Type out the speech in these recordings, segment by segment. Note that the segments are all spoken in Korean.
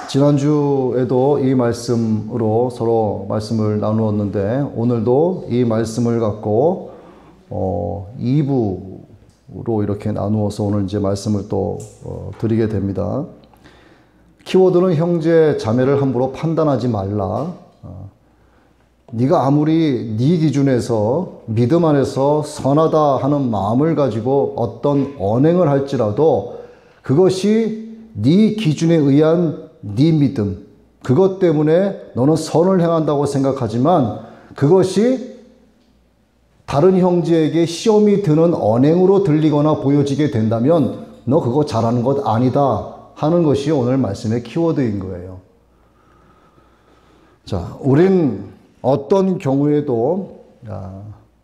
지난주에도 이 말씀으로 서로 말씀을 나누었는데 오늘도 이 말씀을 갖고 2부로 이렇게 나누어서 오늘 이제 말씀을 또 드리게 됩니다. 키워드는 형제 자매를 함부로 판단하지 말라. 네가 아무리 네 기준에서 믿음 안에서 선하다 하는 마음을 가지고 어떤 언행을 할지라도 그것이 네 기준에 의한 네 믿음, 그것 때문에 너는 선을 행한다고 생각하지만 그것이 다른 형제에게 시험이 드는 언행으로 들리거나 보여지게 된다면 너 그거 잘하는 것 아니다 하는 것이 오늘 말씀의 키워드인 거예요. 자, 우린 어떤 경우에도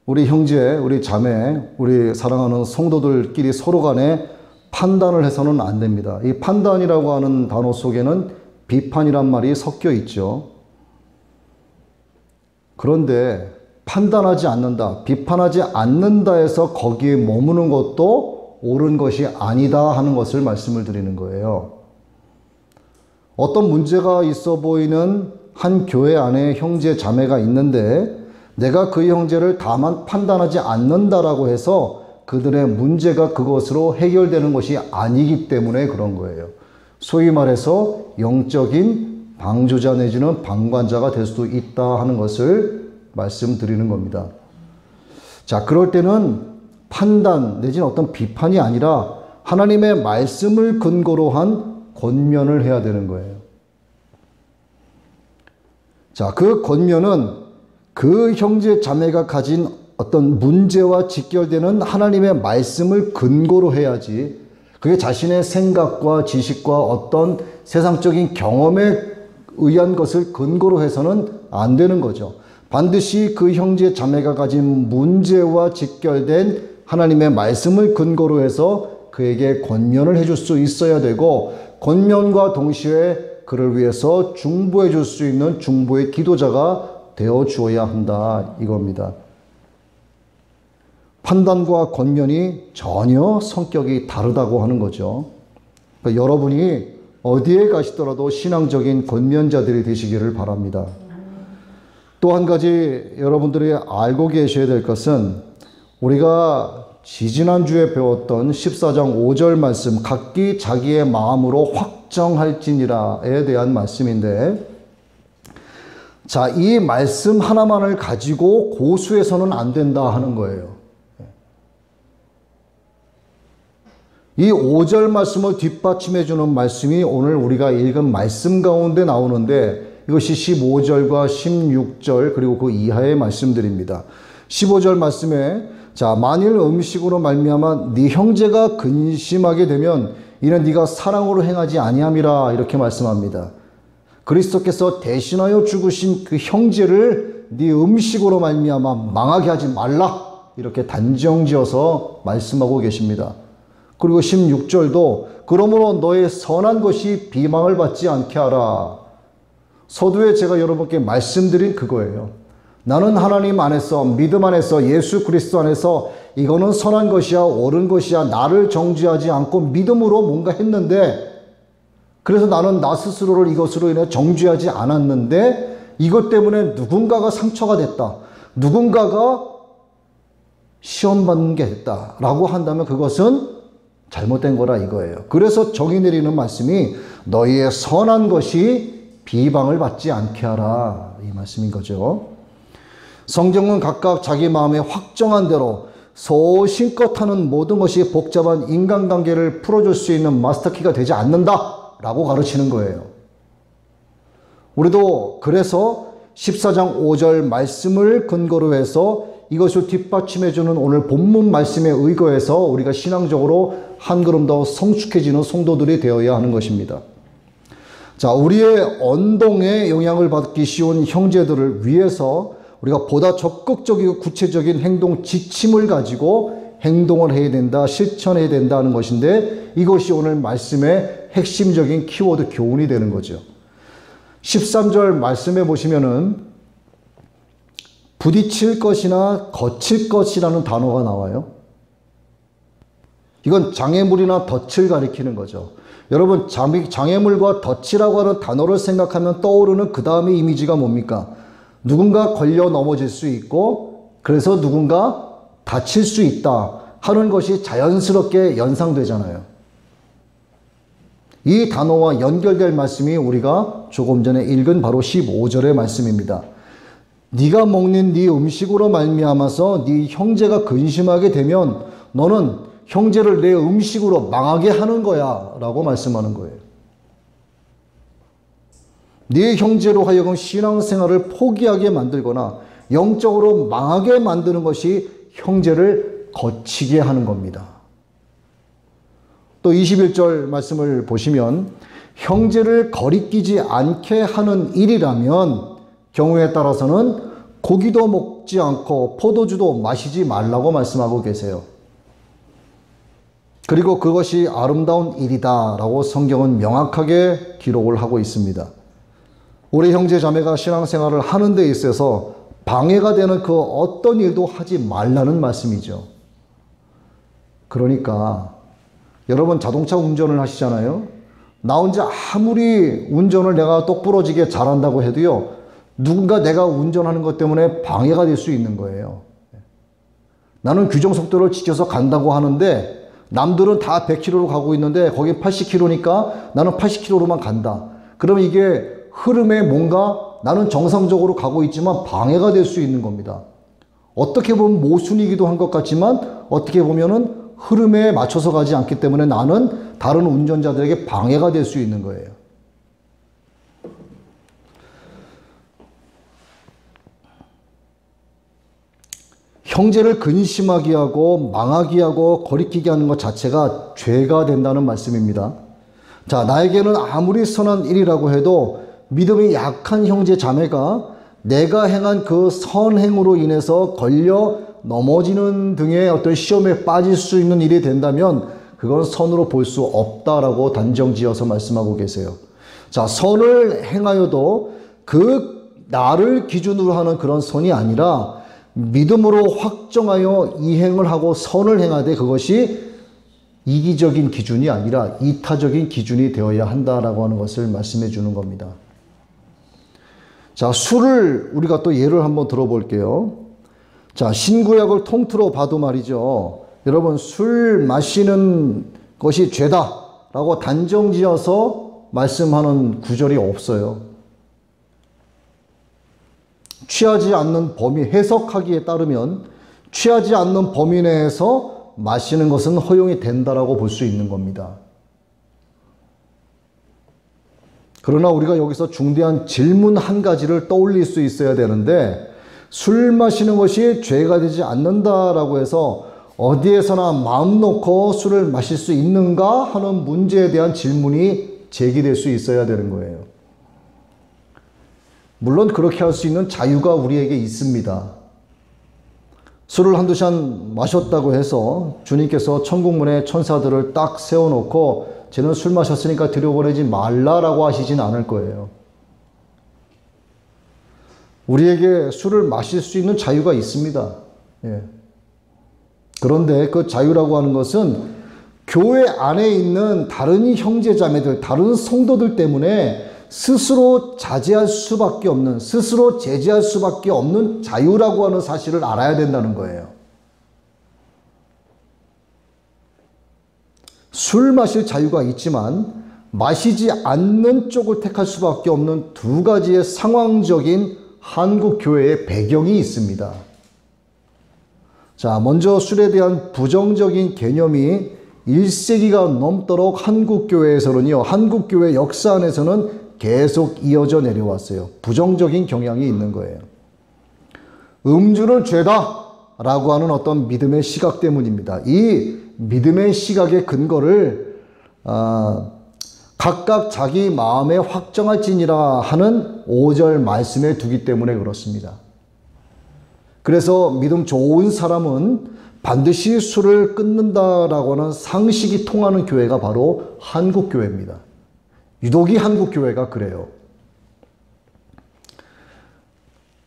우리 형제, 우리 자매, 우리 사랑하는 성도들끼리 서로 간에 판단을 해서는 안 됩니다. 이 판단이라고 하는 단어 속에는 비판이란 말이 섞여 있죠. 그런데 판단하지 않는다, 비판하지 않는다 해서 거기에 머무는 것도 옳은 것이 아니다 하는 것을 말씀을 드리는 거예요. 어떤 문제가 있어 보이는 한 교회 안에 형제 자매가 있는데 내가 그 형제를 다만 판단하지 않는다라고 해서 그들의 문제가 그것으로 해결되는 것이 아니기 때문에 그런 거예요. 소위 말해서 영적인 방조자 내지는 방관자가 될 수도 있다 하는 것을 말씀드리는 겁니다. 자, 그럴 때는 판단 내지는 어떤 비판이 아니라 하나님의 말씀을 근거로 한 권면을 해야 되는 거예요. 자, 그 권면은 그 형제 자매가 가진 어떤 문제와 직결되는 하나님의 말씀을 근거로 해야지 그게 자신의 생각과 지식과 어떤 세상적인 경험에 의한 것을 근거로 해서는 안 되는 거죠. 반드시 그 형제 자매가 가진 문제와 직결된 하나님의 말씀을 근거로 해서 그에게 권면을 해줄 수 있어야 되고 권면과 동시에 그를 위해서 중보해 줄 수 있는 중보의 기도자가 되어 주어야 한다 이겁니다. 판단과 권면이 전혀 성격이 다르다고 하는 거죠. 그러니까 여러분이 어디에 가시더라도 신앙적인 권면자들이 되시기를 바랍니다. 또 한 가지 여러분들이 알고 계셔야 될 것은 우리가 지지난주에 배웠던 14장 5절 말씀 각기 자기의 마음으로 확정할지니라에 대한 말씀인데 자, 이 말씀 하나만을 가지고 고수해서는 안 된다 하는 거예요. 이 5절 말씀을 뒷받침해 주는 말씀이 오늘 우리가 읽은 말씀 가운데 나오는데 이것이 15절과 16절 그리고 그 이하의 말씀들입니다. 15절 말씀에 자, 만일 음식으로 말미암아 네 형제가 근심하게 되면 이는 네가 사랑으로 행하지 아니함이라 이렇게 말씀합니다. 그리스도께서 대신하여 죽으신 그 형제를 네 음식으로 말미암아 망하게 하지 말라 이렇게 단정지어서 말씀하고 계십니다. 그리고 16절도 그러므로 너의 선한 것이 비방을 받지 않게 하라. 서두에 제가 여러분께 말씀드린 그거예요. 나는 하나님 안에서 믿음 안에서 예수 그리스도 안에서 이거는 선한 것이야 옳은 것이야 나를 정죄하지 않고 믿음으로 뭔가 했는데 그래서 나는 나 스스로를 이것으로 인해 정죄하지 않았는데 이것 때문에 누군가가 상처가 됐다. 누군가가 시험받는 게 됐다라고 한다면 그것은 잘못된 거라 이거예요. 그래서 정의 내리는 말씀이 너희의 선한 것이 비방을 받지 않게 하라 이 말씀인 거죠. 성경은 각각 자기 마음에 확정한 대로 소신껏 하는 모든 것이 복잡한 인간관계를 풀어줄 수 있는 마스터키가 되지 않는다 라고 가르치는 거예요. 우리도 그래서 14장 5절 말씀을 근거로 해서 이것을 뒷받침해주는 오늘 본문 말씀에 의거해서 우리가 신앙적으로 한 걸음 더 성숙해지는 성도들이 되어야 하는 것입니다. 자, 우리의 언동에 영향을 받기 쉬운 형제들을 위해서 우리가 보다 적극적이고 구체적인 행동 지침을 가지고 행동을 해야 된다, 실천해야 된다는 것인데 이것이 오늘 말씀의 핵심적인 키워드 교훈이 되는 거죠. 13절 말씀해 보시면은 부딪힐 것이나 거칠 것이라는 단어가 나와요. 이건 장애물이나 덫을 가리키는 거죠. 여러분, 장애물과 덫이라고 하는 단어를 생각하면 떠오르는 그 다음의 이미지가 뭡니까? 누군가 걸려 넘어질 수 있고 그래서 누군가 다칠 수 있다 하는 것이 자연스럽게 연상되잖아요. 이 단어와 연결될 말씀이 우리가 조금 전에 읽은 바로 15절의 말씀입니다. 네가 먹는 네 음식으로 말미암아서 네 형제가 근심하게 되면 너는 형제를 내 음식으로 망하게 하는 거야 라고 말씀하는 거예요. 네 형제로 하여금 신앙생활을 포기하게 만들거나 영적으로 망하게 만드는 것이 형제를 거치게 하는 겁니다. 또 21절 말씀을 보시면 형제를 거리끼지 않게 하는 일이라면 경우에 따라서는 고기도 먹지 않고 포도주도 마시지 말라고 말씀하고 계세요. 그리고 그것이 아름다운 일이다 라고 성경은 명확하게 기록을 하고 있습니다. 우리 형제 자매가 신앙생활을 하는 데 있어서 방해가 되는 그 어떤 일도 하지 말라는 말씀이죠. 그러니까 여러분 자동차 운전을 하시잖아요. 나 혼자 아무리 운전을 내가 똑부러지게 잘한다고 해도요. 누군가 내가 운전하는 것 때문에 방해가 될 수 있는 거예요. 나는 규정 속도를 지켜서 간다고 하는데 남들은 다 100km로 가고 있는데 거기 80km니까 나는 80km로만 간다. 그러면 이게 흐름에 뭔가 나는 정상적으로 가고 있지만 방해가 될 수 있는 겁니다. 어떻게 보면 모순이기도 한 것 같지만 어떻게 보면은 흐름에 맞춰서 가지 않기 때문에 나는 다른 운전자들에게 방해가 될 수 있는 거예요. 형제를 근심하게 하고 망하게 하고 거리끼게 하는 것 자체가 죄가 된다는 말씀입니다. 자, 나에게는 아무리 선한 일이라고 해도 믿음이 약한 형제 자매가 내가 행한 그 선행으로 인해서 걸려 넘어지는 등의 어떤 시험에 빠질 수 있는 일이 된다면 그건 선으로 볼 수 없다라고 단정지어서 말씀하고 계세요. 자, 선을 행하여도 그 나를 기준으로 하는 그런 선이 아니라 믿음으로 확정하여 이행을 하고 선을 행하되 그것이 이기적인 기준이 아니라 이타적인 기준이 되어야 한다라고 하는 것을 말씀해 주는 겁니다. 자, 술을 우리가 또 예를 한번 들어볼게요. 자, 신구약을 통틀어 봐도 말이죠. 여러분, 술 마시는 것이 죄다라고 단정지어서 말씀하는 구절이 없어요. 취하지 않는 범위, 해석하기에 따르면 취하지 않는 범위 내에서 마시는 것은 허용이 된다라고 볼 수 있는 겁니다. 그러나 우리가 여기서 중대한 질문 한 가지를 떠올릴 수 있어야 되는데 술 마시는 것이 죄가 되지 않는다라고 해서 어디에서나 마음 놓고 술을 마실 수 있는가 하는 문제에 대한 질문이 제기될 수 있어야 되는 거예요. 물론 그렇게 할 수 있는 자유가 우리에게 있습니다. 술을 한두 잔 마셨다고 해서 주님께서 천국문에 천사들을 딱 세워놓고 쟤는 술 마셨으니까 들여보내지 말라라고 하시진 않을 거예요. 우리에게 술을 마실 수 있는 자유가 있습니다. 예. 그런데 그 자유라고 하는 것은 교회 안에 있는 다른 형제자매들, 다른 성도들 때문에 스스로 자제할 수밖에 없는, 스스로 제재할 수밖에 없는 자유라고 하는 사실을 알아야 된다는 거예요. 술 마실 자유가 있지만 마시지 않는 쪽을 택할 수밖에 없는 두 가지의 상황적인 한국 교회의 배경이 있습니다. 자, 먼저 술에 대한 부정적인 개념이 1세기가 넘도록 한국 교회에서는요, 한국 교회 역사 안에서는 계속 이어져 내려왔어요. 부정적인 경향이 있는 거예요. 음주는 죄다라고 하는 어떤 믿음의 시각 때문입니다. 이 믿음의 시각의 근거를 각각 자기 마음에 확정할지니라 하는 5절 말씀에 두기 때문에 그렇습니다. 그래서 믿음 좋은 사람은 반드시 술을 끊는다라고 하는 상식이 통하는 교회가 바로 한국 교회입니다. 유독이 한국 교회가 그래요.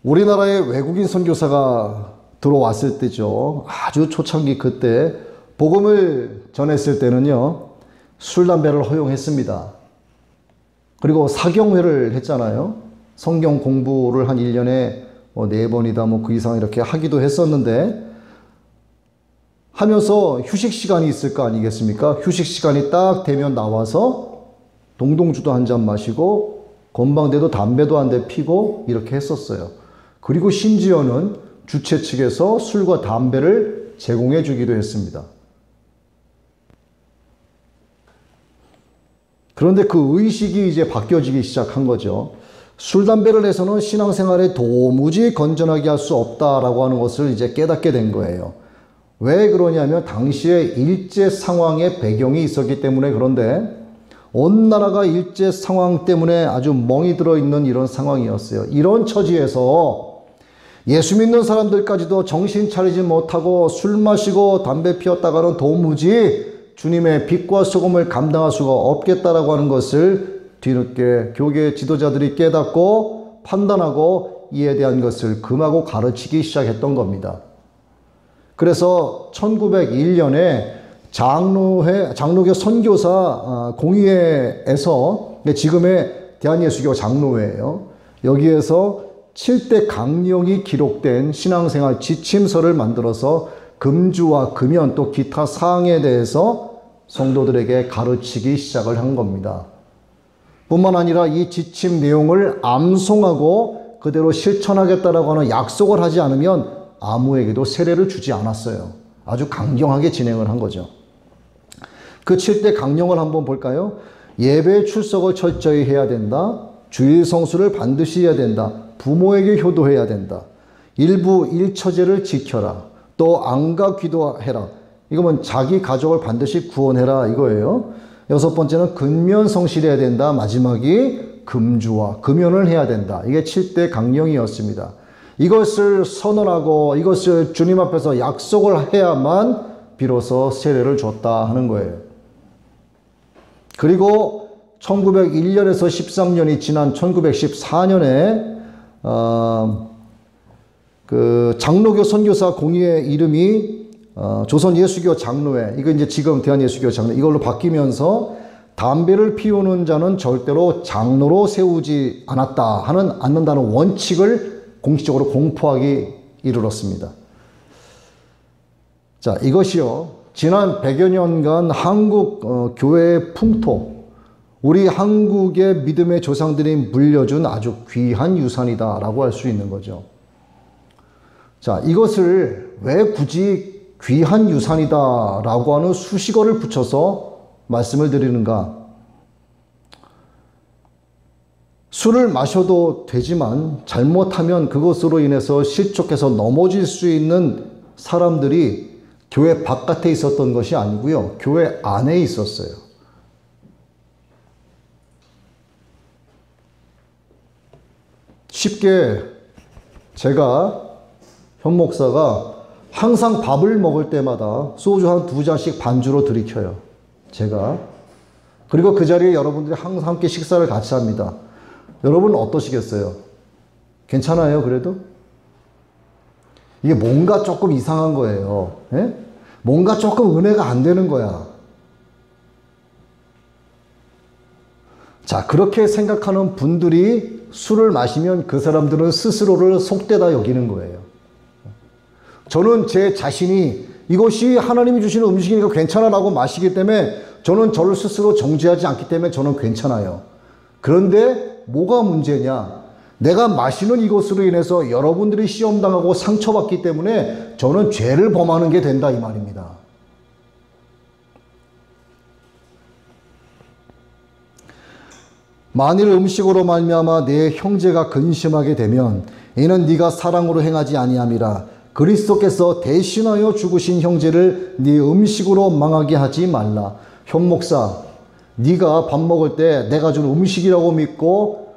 우리나라에 외국인 선교사가 들어왔을 때죠. 아주 초창기 그때 복음을 전했을 때는요, 술, 담배를 허용했습니다. 그리고 사경회를 했잖아요. 성경 공부를 한 1년에 4번이다 그 이상 이렇게 하기도 했었는데, 하면서 휴식 시간이 있을 거 아니겠습니까? 휴식 시간이 딱 되면 나와서 동동주도 한 잔 마시고 건방대도 담배도 한 대 피고 이렇게 했었어요. 그리고 심지어는 주최 측에서 술과 담배를 제공해 주기도 했습니다. 그런데 그 의식이 이제 바뀌어지기 시작한 거죠. 술, 담배를 해서는 신앙생활에 도무지 건전하게 할 수 없다라고 하는 것을 이제 깨닫게 된 거예요. 왜 그러냐면 당시에 일제 상황의 배경이 있었기 때문에. 그런데 온 나라가 일제 상황 때문에 아주 멍이 들어있는 이런 상황이었어요. 이런 처지에서 예수 믿는 사람들까지도 정신 차리지 못하고 술 마시고 담배 피웠다가는 도무지 주님의 빛과 소금을 감당할 수가 없겠다라고 하는 것을 뒤늦게 교계 지도자들이 깨닫고 판단하고 이에 대한 것을 금하고 가르치기 시작했던 겁니다. 그래서 1901년에 장로교 선교사 공의회에서, 지금의 대한예수교 장로회예요. 여기에서 7대 강령이 기록된 신앙생활 지침서를 만들어서 금주와 금연 또 기타 사항에 대해서 성도들에게 가르치기 시작을 한 겁니다. 뿐만 아니라 이 지침 내용을 암송하고 그대로 실천하겠다라고 하는 약속을 하지 않으면 아무에게도 세례를 주지 않았어요. 아주 강경하게 진행을 한 거죠. 그 7대 강령을 한번 볼까요? 예배 출석을 철저히 해야 된다. 주일 성수를 반드시 해야 된다. 부모에게 효도해야 된다. 일부 일처제를 지켜라. 또 안가 기도해라. 이거면 자기 가족을 반드시 구원해라 이거예요. 6번째는 근면 성실해야 된다. 마지막이 금주와 금연을 해야 된다. 이게 7대 강령이었습니다. 이것을 선언하고 이것을 주님 앞에서 약속을 해야만 비로소 세례를 줬다 하는 거예요. 그리고 1901년에서 13년이 지난 1914년에 그 장로교 선교사 공의회 이름이 조선 예수교 장로회, 이거 이제 지금 대한예수교 장로회 이걸로 바뀌면서 담배를 피우는 자는 절대로 장로로 세우지 않는다는 원칙을 공식적으로 공포하기 이르렀습니다. 자, 이것이요, 지난 100여 년간 한국 교회의 풍토, 우리 한국의 믿음의 조상들이 물려준 아주 귀한 유산이다라고 할 수 있는 거죠. 자, 이것을 왜 굳이 귀한 유산이다라고 하는 수식어를 붙여서 말씀을 드리는가? 술을 마셔도 되지만 잘못하면 그것으로 인해서 실족해서 넘어질 수 있는 사람들이 교회 바깥에 있었던 것이 아니고요. 교회 안에 있었어요. 쉽게 제가 현 목사가 항상 밥을 먹을 때마다 소주 한 2잔씩 반주로 들이켜요. 제가. 그리고 그 자리에 여러분들이 항상 함께 식사를 같이 합니다. 여러분 어떠시겠어요? 괜찮아요, 그래도? 이게 뭔가 조금 이상한 거예요. 예? 뭔가 조금 은혜가 안 되는 거야. 자, 그렇게 생각하는 분들이 술을 마시면 그 사람들은 스스로를 속되다 여기는 거예요. 저는 제 자신이 이것이 하나님이 주시는 음식이니까 괜찮아라고 마시기 때문에 저는 저를 스스로 정죄하지 않기 때문에 저는 괜찮아요. 그런데 뭐가 문제냐? 내가 마시는 이것으로 인해서 여러분들이 시험당하고 상처받기 때문에 저는 죄를 범하는 게 된다 이 말입니다. 만일 음식으로 말미암아 내 형제가 근심하게 되면 이는 네가 사랑으로 행하지 아니함이라. 그리스도께서 대신하여 죽으신 형제를 네 음식으로 망하게 하지 말라. 현 목사, 네가 밥 먹을 때 내가 준 음식이라고 믿고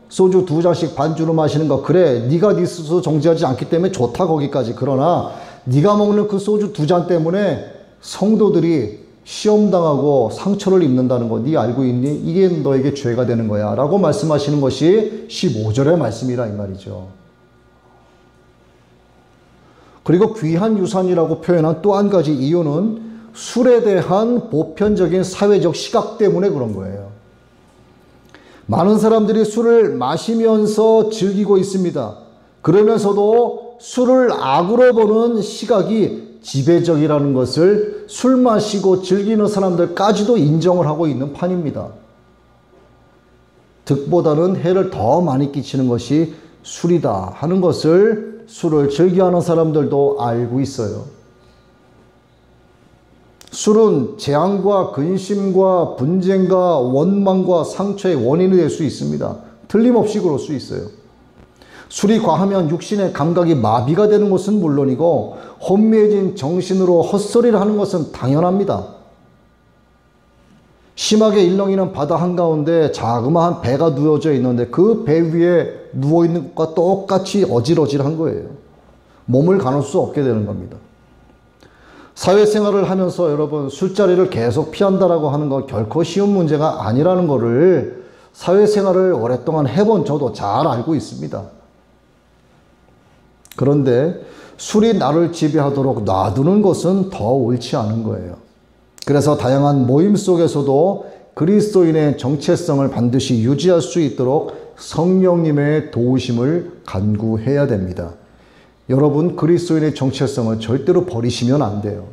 소주 2잔씩 반주로 마시는 거, 그래, 네가 네 스스로 정죄하지 않기 때문에 좋다 거기까지. 그러나 네가 먹는 그 소주 2잔 때문에 성도들이 시험당하고 상처를 입는다는 거 네 알고 있니? 이게 너에게 죄가 되는 거야 라고 말씀하시는 것이 15절의 말씀이라 이 말이죠. 그리고 귀한 유산이라고 표현한 또 한 가지 이유는 술에 대한 보편적인 사회적 시각 때문에 그런 거예요. 많은 사람들이 술을 마시면서 즐기고 있습니다. 그러면서도 술을 악으로 보는 시각이 지배적이라는 것을 술 마시고 즐기는 사람들까지도 인정을 하고 있는 판입니다. 득보다는 해를 더 많이 끼치는 것이 술이다 하는 것을 술을 즐겨하는 사람들도 알고 있어요. 술은 재앙과 근심과 분쟁과 원망과 상처의 원인이 될 수 있습니다. 틀림없이 그럴 수 있어요. 술이 과하면 육신의 감각이 마비가 되는 것은 물론이고 혼미해진 정신으로 헛소리를 하는 것은 당연합니다. 심하게 일렁이는 바다 한가운데 자그마한 배가 누워져 있는데 그 배 위에 누워있는 것과 똑같이 어질어질한 거예요. 몸을 가눌 수 없게 되는 겁니다. 사회생활을 하면서 여러분 술자리를 계속 피한다라고 하는 건 결코 쉬운 문제가 아니라는 것을 사회생활을 오랫동안 해본 저도 잘 알고 있습니다. 그런데 술이 나를 지배하도록 놔두는 것은 더 옳지 않은 거예요. 그래서 다양한 모임 속에서도 그리스도인의 정체성을 반드시 유지할 수 있도록 성령님의 도우심을 간구해야 됩니다. 여러분 그리스도인의 정체성을 절대로 버리시면 안 돼요.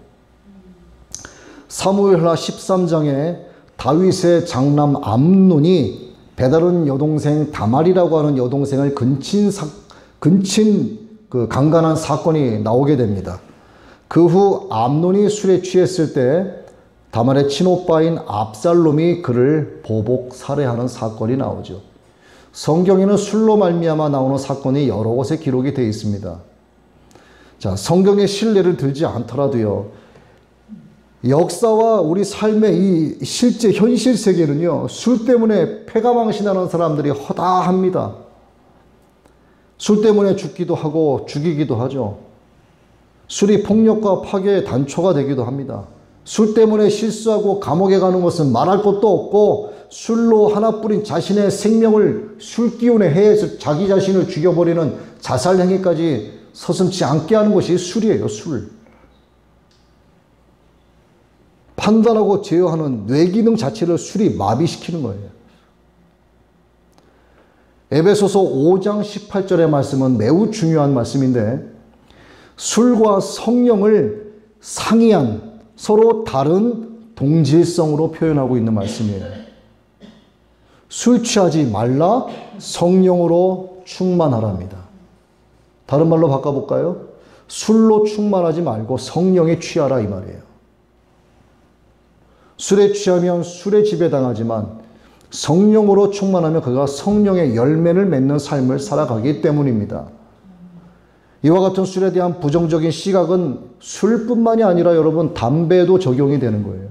사무엘하 13장에 다윗의 장남 암논이 배다른 여동생 다말이라고 하는 여동생을 근친 그 강간한 사건이 나오게 됩니다. 그 후 암논이 술에 취했을 때 다말의 친오빠인 압살롬이 그를 보복 살해하는 사건이 나오죠. 성경에는 술로 말미암아 나오는 사건이 여러 곳에 기록이 되어 있습니다. 자, 성경의 신뢰를 들지 않더라도요, 역사와 우리 삶의 이 실제 현실 세계는요, 술 때문에 패가망신하는 사람들이 허다합니다. 술 때문에 죽기도 하고 죽이기도 하죠. 술이 폭력과 파괴의 단초가 되기도 합니다. 술 때문에 실수하고 감옥에 가는 것은 말할 것도 없고 술로 하나뿐인 자신의 생명을 술 기운에 해해서 자기 자신을 죽여버리는 자살 행위까지 서슴지 않게 하는 것이 술이에요. 술. 판단하고 제어하는 뇌기능 자체를 술이 마비시키는 거예요. 에베소서 5장 18절의 말씀은 매우 중요한 말씀인데 술과 성령을 상이한 서로 다른 동질성으로 표현하고 있는 말씀이에요. 술 취하지 말라, 성령으로 충만하랍니다. 다른 말로 바꿔볼까요? 술로 충만하지 말고 성령에 취하라 이 말이에요. 술에 취하면 술에 지배당하지만 성령으로 충만하면 그가 성령의 열매를 맺는 삶을 살아가기 때문입니다. 이와 같은 술에 대한 부정적인 시각은 술뿐만이 아니라 여러분 담배에도 적용이 되는 거예요.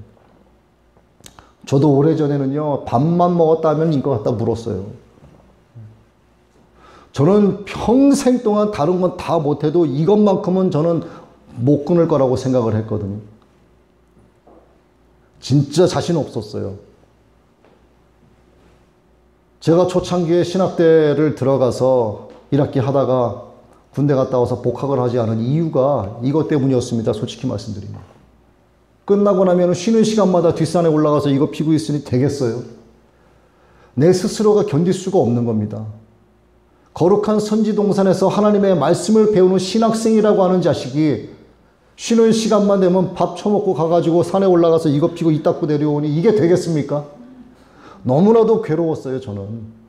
저도 오래전에는요, 밥만 먹었다면 이거 갖다 물었어요. 저는 평생 동안 다른 건 다 못해도 이것만큼은 저는 못 끊을 거라고 생각을 했거든요. 진짜 자신 없었어요. 제가 초창기에 신학대를 들어가서 1학기 하다가 군대 갔다 와서 복학을 하지 않은 이유가 이것 때문이었습니다. 솔직히 말씀드리면. 끝나고 나면 쉬는 시간마다 뒷산에 올라가서 이거 피고 있으니 되겠어요? 내 스스로가 견딜 수가 없는 겁니다. 거룩한 선지동산에서 하나님의 말씀을 배우는 신학생이라고 하는 자식이 쉬는 시간만 되면 밥 처먹고 가가지고 산에 올라가서 이거 피고 이 닦고 내려오니 이게 되겠습니까? 너무나도 괴로웠어요, 저는.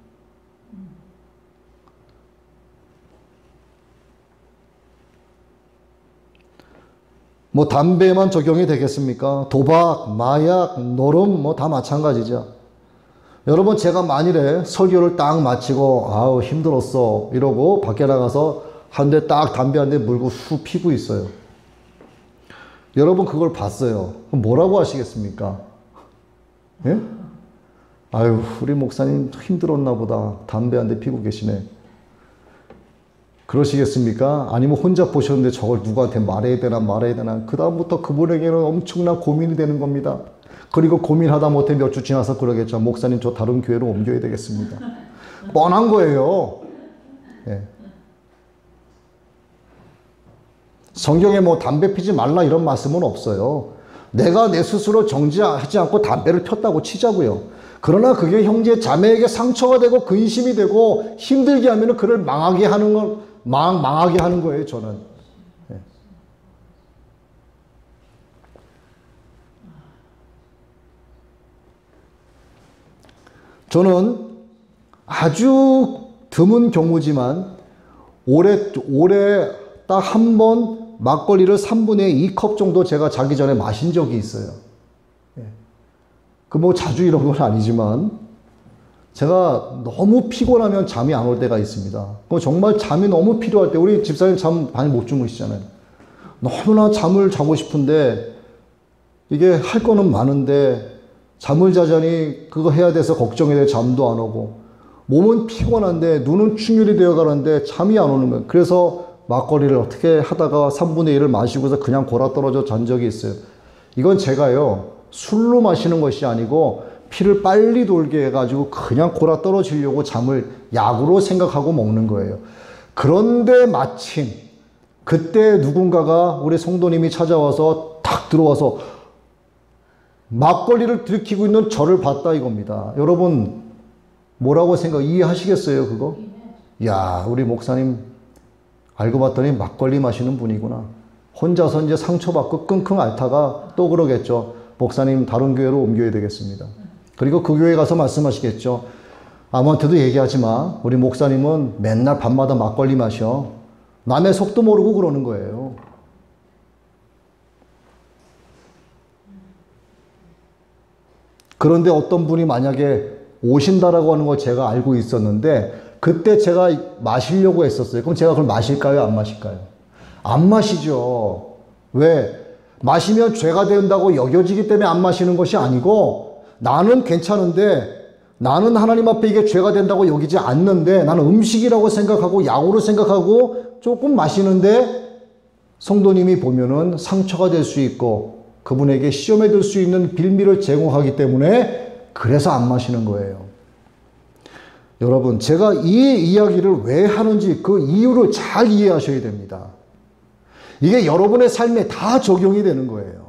뭐 담배만 적용이 되겠습니까? 도박, 마약, 노름 뭐 다 마찬가지죠. 여러분 제가 만일에 설교를 딱 마치고 아우 힘들었어 이러고 밖에 나가서 한 대 딱 담배 한 대 물고 후 피고 있어요. 여러분 그걸 봤어요. 그럼 뭐라고 하시겠습니까? 예? 아유 우리 목사님 힘들었나 보다. 담배 한 대 피고 계시네. 그러시겠습니까? 아니면 혼자 보셨는데 저걸 누구한테 말해야 되나 말해야 되나. 그 다음부터 그분에게는 엄청난 고민이 되는 겁니다. 그리고 고민하다 못해 몇 주 지나서 그러겠죠. 목사님 저 다른 교회로 옮겨야 되겠습니다. 뻔한 거예요. 예. 성경에 뭐 담배 피지 말라 이런 말씀은 없어요. 내가 내 스스로 정지하지 않고 담배를 폈다고 치자고요. 그러나 그게 형제 자매에게 상처가 되고 근심이 되고 힘들게 하면 그를 망하게 하는 망하게 하는 거예요, 저는. 네. 저는 아주 드문 경우지만 올해 딱 한 번 막걸리를 3분의 2컵 정도 제가 자기 전에 마신 적이 있어요. 그 뭐 자주 이런 건 아니지만 제가 너무 피곤하면 잠이 안 올 때가 있습니다. 정말 잠이 너무 필요할 때, 우리 집사님 잠 많이 못 주무시잖아요. 너무나 잠을 자고 싶은데 이게 할 거는 많은데 잠을 자자니 그거 해야 돼서 걱정이 돼 잠도 안 오고, 몸은 피곤한데 눈은 충혈이 되어 가는데 잠이 안 오는 거예요. 그래서 막걸리를 어떻게 하다가 3분의 1을 마시고서 그냥 골아떨어져 잔 적이 있어요. 이건 제가요, 술로 마시는 것이 아니고 피를 빨리 돌게 해가지고 그냥 골아떨어지려고 잠을 약으로 생각하고 먹는 거예요. 그런데 마침 그때 누군가가, 우리 성도님이 찾아와서 탁 들어와서 막걸리를 들이키고 있는 저를 봤다 이겁니다. 여러분 뭐라고 이해하시겠어요 그거? 야, 우리 목사님 알고 봤더니 막걸리 마시는 분이구나. 혼자서 이제 상처받고 끙끙 앓다가 또 그러겠죠. 목사님 다른 교회로 옮겨야 되겠습니다. 그리고 그 교회 가서 말씀하시겠죠. 아무한테도 얘기하지 마. 우리 목사님은 맨날 밤마다 막걸리 마셔. 남의 속도 모르고 그러는 거예요. 그런데 어떤 분이 만약에 오신다라고 하는 걸 제가 알고 있었는데 그때 제가 마시려고 했었어요. 그럼 제가 그걸 마실까요? 안 마실까요? 안 마시죠. 왜? 마시면 죄가 된다고 여겨지기 때문에 안 마시는 것이 아니고, 나는 괜찮은데, 나는 하나님 앞에 이게 죄가 된다고 여기지 않는데, 나는 음식이라고 생각하고 약으로 생각하고 조금 마시는데, 성도님이 보면은 상처가 될 수 있고 그분에게 시험에 들 수 있는 빌미를 제공하기 때문에 그래서 안 마시는 거예요. 여러분, 제가 이 이야기를 왜 하는지 그 이유를 잘 이해하셔야 됩니다. 이게 여러분의 삶에 다 적용이 되는 거예요.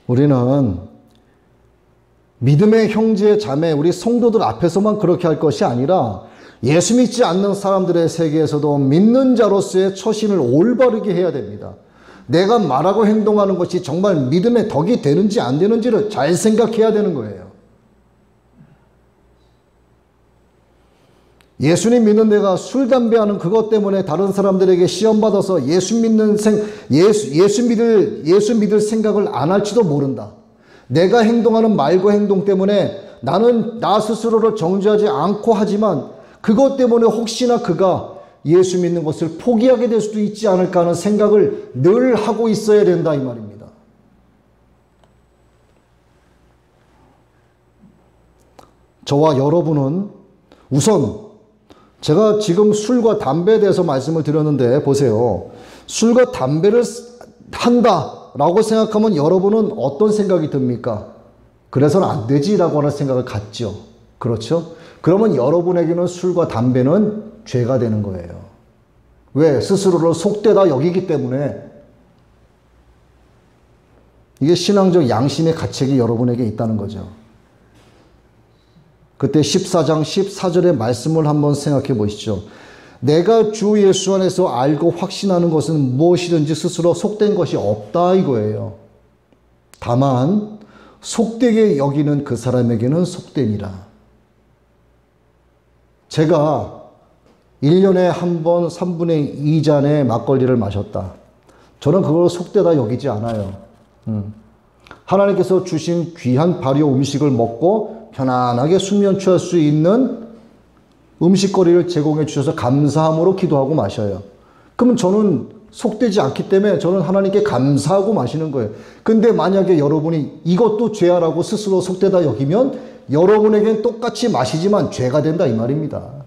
우리는 믿음의 형제, 자매, 우리 성도들 앞에서만 그렇게 할 것이 아니라 예수 믿지 않는 사람들의 세계에서도 믿는 자로서의 처신을 올바르게 해야 됩니다. 내가 말하고 행동하는 것이 정말 믿음의 덕이 되는지 안 되는지를 잘 생각해야 되는 거예요. 예수님 믿는 내가 술, 담배 하는 그것 때문에 다른 사람들에게 시험받아서 예수 믿을 생각을 안 할지도 모른다. 내가 행동하는 말과 행동 때문에 나는 나 스스로를 정죄하지 않고 하지만 그것 때문에 혹시나 그가 예수 믿는 것을 포기하게 될 수도 있지 않을까 하는 생각을 늘 하고 있어야 된다 이 말입니다. 저와 여러분은 우선, 제가 지금 술과 담배에 대해서 말씀을 드렸는데 보세요. 술과 담배를 한다라고 생각하면 여러분은 어떤 생각이 듭니까? 그래서는 안 되지라고 하는 생각을 갖죠. 그렇죠? 그러면 여러분에게는 술과 담배는 죄가 되는 거예요. 왜? 스스로를 속되다 여기기 때문에. 이게 신앙적 양심의 가책이 여러분에게 있다는 거죠. 그때 14장 14절의 말씀을 한번 생각해 보시죠. 내가 주 예수 안에서 알고 확신하는 것은 무엇이든지 스스로 속된 것이 없다 이거예요. 다만 속되게 여기는 그 사람에게는 속되니라. 제가 1년에 한 번 3분의 2잔의 막걸리를 마셨다. 저는 그걸 속되다 여기지 않아요. 하나님께서 주신 귀한 발효 음식을 먹고 편안하게 수면 취할 수 있는 음식거리를 제공해 주셔서 감사함으로 기도하고 마셔요. 그러면 저는 속되지 않기 때문에 저는 하나님께 감사하고 마시는 거예요. 근데 만약에 여러분이 이것도 죄라고 스스로 속되다 여기면 여러분에겐 똑같이 마시지만 죄가 된다 이 말입니다.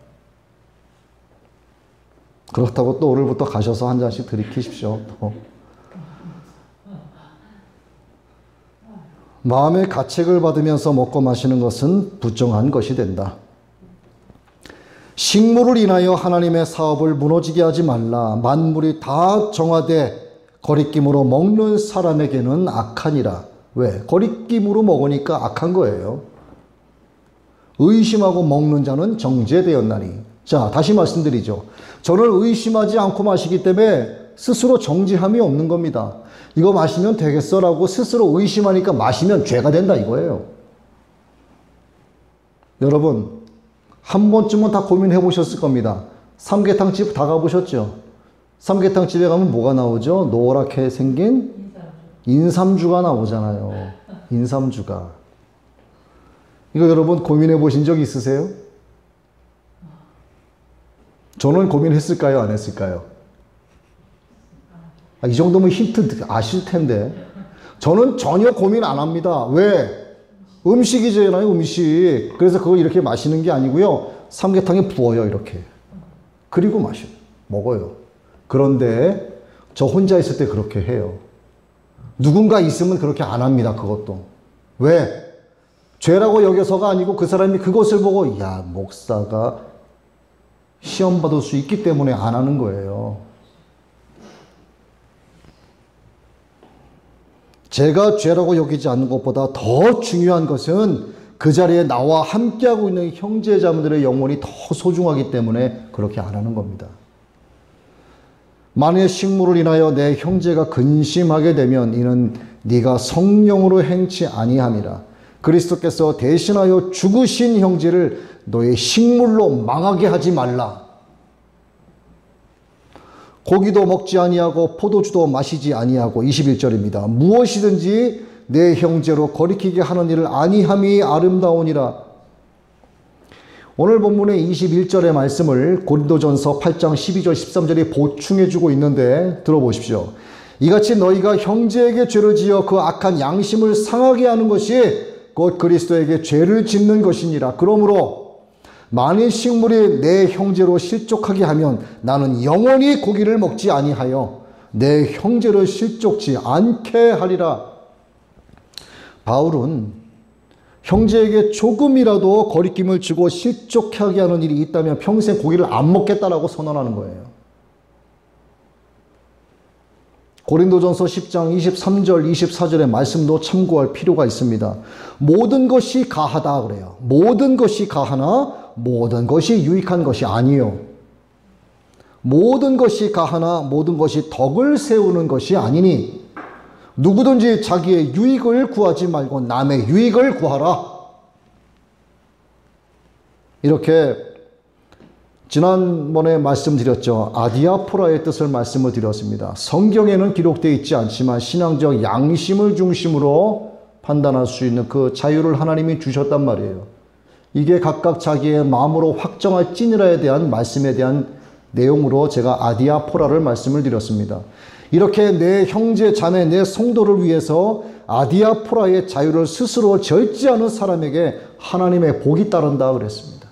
그렇다고 또 오늘부터 가셔서 한 잔씩 들이키십시오. 마음의 가책을 받으면서 먹고 마시는 것은 부정한 것이 된다. 식물을 인하여 하나님의 사업을 무너지게 하지 말라. 만물이 다 정화돼 거리낌으로 먹는 사람에게는 악하니라. 왜? 거리낌으로 먹으니까 악한 거예요. 의심하고 먹는 자는 정죄되었나니. 자, 다시 말씀드리죠. 저를 의심하지 않고 마시기 때문에 스스로 정죄함이 없는 겁니다. 이거 마시면 되겠어라고 스스로 의심하니까 마시면 죄가 된다 이거예요. 여러분, 한 번쯤은 다 고민해 보셨을 겁니다. 삼계탕집 다 가보셨죠? 삼계탕집에 가면 뭐가 나오죠? 노랗게 생긴 인삼주가 나오잖아요. 인삼주가. 이거 여러분 고민해 보신 적 있으세요? 저는 고민했을까요? 안 했을까요? 이 정도면 힌트 아실 텐데. 저는 전혀 고민 안 합니다. 왜? 음식이잖아요, 음식. 그래서 그걸 이렇게 마시는 게 아니고요. 삼계탕에 부어요, 이렇게. 그리고 마셔요. 먹어요. 그런데 저 혼자 있을 때 그렇게 해요. 누군가 있으면 그렇게 안 합니다, 그것도. 왜? 죄라고 여겨서가 아니고 그 사람이 그것을 보고, 야, 목사가 시험 받을 수 있기 때문에 안 하는 거예요. 제가 죄라고 여기지 않는 것보다 더 중요한 것은 그 자리에 나와 함께하고 있는 형제자매들의 영혼이 더 소중하기 때문에 그렇게 안 하는 겁니다. 만일 식물을 인하여 내 형제가 근심하게 되면 이는 네가 성령으로 행치 아니함이라. 그리스도께서 대신하여 죽으신 형제를 너의 식물로 망하게 하지 말라. 고기도 먹지 아니하고 포도주도 마시지 아니하고 21절입니다. 무엇이든지 내 형제로 거리키게 하는 일을 아니함이 아름다우니라. 오늘 본문의 21절의 말씀을 고린도전서 8장 12절 13절이 보충해 주고 있는데 들어보십시오. 이같이 너희가 형제에게 죄를 지어 그 악한 양심을 상하게 하는 것이 곧 그리스도에게 죄를 짓는 것이니라. 그러므로 만일 식물이 내 형제로 실족하게 하면 나는 영원히 고기를 먹지 아니하여 내 형제를 실족지 않게 하리라. 바울은 형제에게 조금이라도 거리낌을 주고 실족하게 하는 일이 있다면 평생 고기를 안 먹겠다라고 선언하는 거예요. 고린도전서 10장 23절 24절의 말씀도 참고할 필요가 있습니다. 모든 것이 가하다 그래요. 모든 것이 가하나 모든 것이 유익한 것이 아니요. 모든 것이 가하나 모든 것이 덕을 세우는 것이 아니니 누구든지 자기의 유익을 구하지 말고 남의 유익을 구하라. 이렇게 지난번에 말씀드렸죠. 아디아포라의 뜻을 말씀을 드렸습니다. 성경에는 기록되어 있지 않지만 신앙적 양심을 중심으로 판단할 수 있는 그 자유를 하나님이 주셨단 말이에요. 이게 각각 자기의 마음으로 확정할 찐이라에 대한 말씀에 대한 내용으로 제가 아디아포라를 말씀을 드렸습니다. 이렇게 내 형제 자매 내 성도를 위해서 아디아포라의 자유를 스스로 절제하는 사람에게 하나님의 복이 따른다 그랬습니다.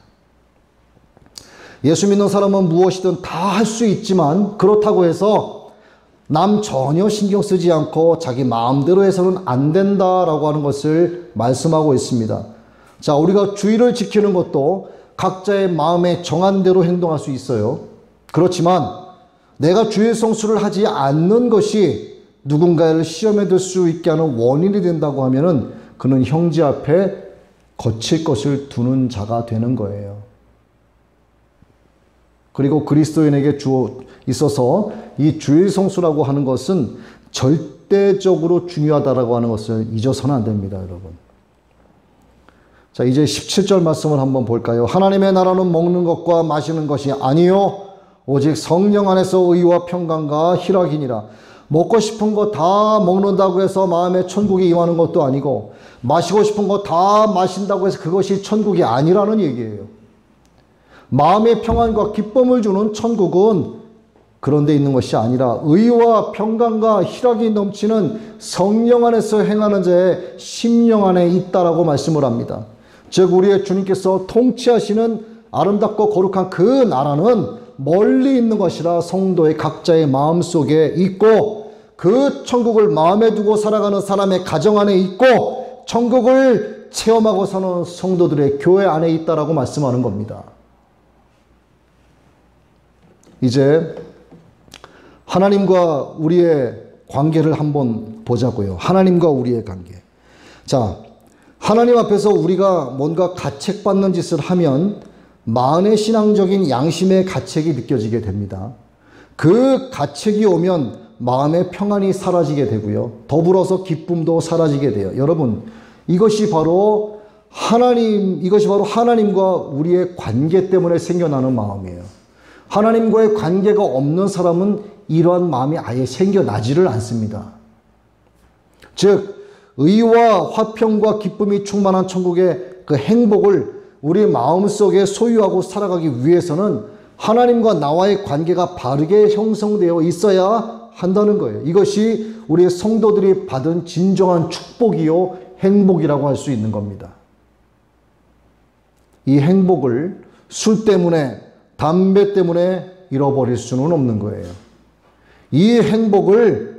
예수 믿는 사람은 무엇이든 다 할 수 있지만 그렇다고 해서 남 전혀 신경 쓰지 않고 자기 마음대로 해서는 안 된다라고 하는 것을 말씀하고 있습니다. 자, 우리가 주의를 지키는 것도 각자의 마음에 정한 대로 행동할 수 있어요. 그렇지만 내가 주의 성수를 하지 않는 것이 누군가를 시험에 들 수 있게 하는 원인이 된다고 하면은 그는 형제 앞에 거칠 것을 두는 자가 되는 거예요. 그리고 그리스도인에게 있어서 이 주의 성수라고 하는 것은 절대적으로 중요하다라고 하는 것을 잊어서는 안 됩니다, 여러분. 자, 이제 17절 말씀을 한번 볼까요? 하나님의 나라는 먹는 것과 마시는 것이 아니요 오직 성령 안에서 의와 평강과 희락이니라. 먹고 싶은 거 다 먹는다고 해서 마음에 천국이 임하는 것도 아니고 마시고 싶은 거 다 마신다고 해서 그것이 천국이 아니라는 얘기예요. 마음의 평안과 기쁨을 주는 천국은 그런 데 있는 것이 아니라 의와 평강과 희락이 넘치는 성령 안에서 행하는 자의 심령 안에 있다라고 말씀을 합니다. 즉 우리의 주님께서 통치하시는 아름답고 거룩한 그 나라는 멀리 있는 것이라 성도의 각자의 마음속에 있고 그 천국을 마음에 두고 살아가는 사람의 가정 안에 있고 천국을 체험하고 사는 성도들의 교회 안에 있다라고 말씀하는 겁니다. 이제 하나님과 우리의 관계를 한번 보자고요. 하나님과 우리의 관계. 자, 하나님 앞에서 우리가 뭔가 가책받는 짓을 하면 마음의 신앙적인 양심의 가책이 느껴지게 됩니다. 그 가책이 오면 마음의 평안이 사라지게 되고요. 더불어서 기쁨도 사라지게 돼요. 여러분, 이것이 바로 하나님과 우리의 관계 때문에 생겨나는 마음이에요. 하나님과의 관계가 없는 사람은 이러한 마음이 아예 생겨나지를 않습니다. 즉, 의와 화평과 기쁨이 충만한 천국의 그 행복을 우리 마음속에 소유하고 살아가기 위해서는 하나님과 나와의 관계가 바르게 형성되어 있어야 한다는 거예요. 이것이 우리 성도들이 받은 진정한 축복이요 행복이라고 할 수 있는 겁니다. 이 행복을 술 때문에, 담배 때문에 잃어버릴 수는 없는 거예요. 이 행복을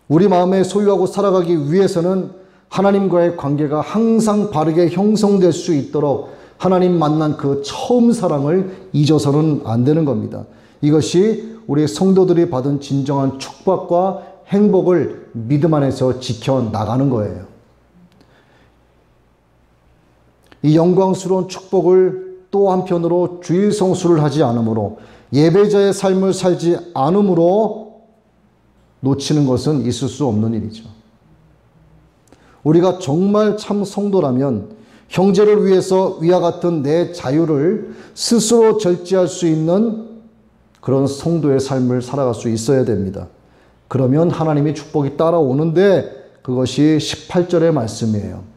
우리 마음에 소유하고 살아가기 위해서는 하나님과의 관계가 항상 바르게 형성될 수 있도록 하나님 만난 그 처음 사랑을 잊어서는 안 되는 겁니다. 이것이 우리 성도들이 받은 진정한 축복과 행복을 믿음 안에서 지켜나가는 거예요. 이 영광스러운 축복을 또 한편으로 주일 성수를 하지 않으므로, 예배자의 삶을 살지 않으므로 놓치는 것은 있을 수 없는 일이죠. 우리가 정말 참 성도라면 형제를 위해서 위와 같은 내 자유를 스스로 절제할 수 있는 그런 성도의 삶을 살아갈 수 있어야 됩니다. 그러면 하나님의 축복이 따라오는데, 그것이 18절의 말씀이에요.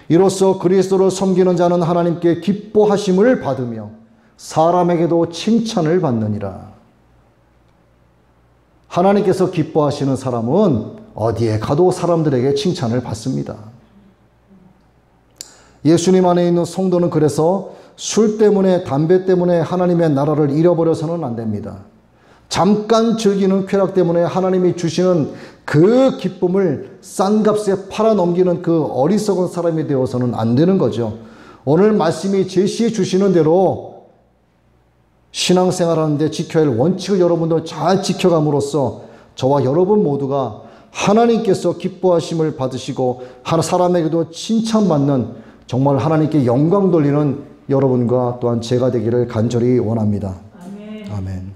이로써 그리스도를 섬기는 자는 하나님께 기뻐하심을 받으며 사람에게도 칭찬을 받느니라. 하나님께서 기뻐하시는 사람은 어디에 가도 사람들에게 칭찬을 받습니다. 예수님 안에 있는 성도는 그래서 술 때문에, 담배 때문에 하나님의 나라를 잃어버려서는 안 됩니다. 잠깐 즐기는 쾌락 때문에 하나님이 주시는 그 기쁨을 싼 값에 팔아넘기는 그 어리석은 사람이 되어서는 안 되는 거죠. 오늘 말씀이 제시해 주시는 대로 신앙생활하는데 지켜야 할 원칙을 여러분도 잘 지켜감으로써 저와 여러분 모두가 하나님께서 기뻐하심을 받으시고 사람에게도 칭찬받는, 정말 하나님께 영광 돌리는 여러분과 또한 제가 되기를 간절히 원합니다. 아멘. 아멘.